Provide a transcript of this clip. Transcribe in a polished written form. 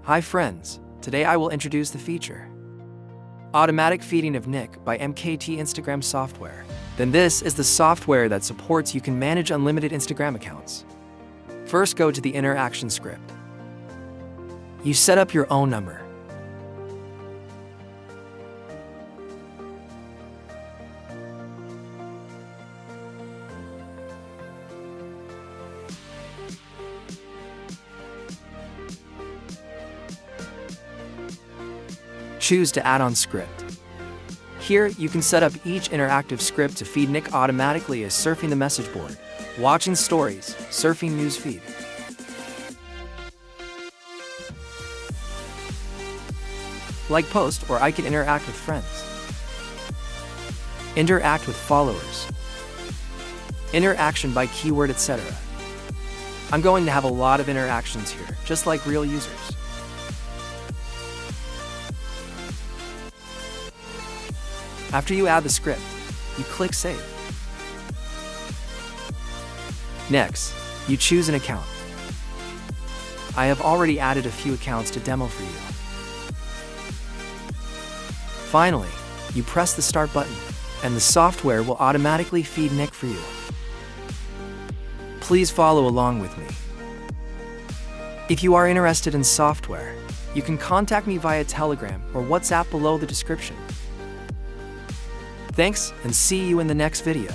Hi friends, today I will introduce the feature Automatic Feeding of Nick by MKT Instagram software. Then this is the software that supports you can manage unlimited Instagram accounts. First, go to the interaction script. You set up your own number. Choose to add on script. Here, you can set up each interactive script to feed Nick automatically as surfing the message board, watching stories, surfing newsfeed. Like post, or I can interact with friends. Interact with followers. Interaction by keyword, etc. I'm going to have a lot of interactions here, just like real users. After you add the script, you click Save. Next, you choose an account. I have already added a few accounts to demo for you. Finally, you press the Start button, and the software will automatically feed Nick for you. Please follow along with me. If you are interested in software, you can contact me via Telegram or WhatsApp below the description. Thanks, and see you in the next video.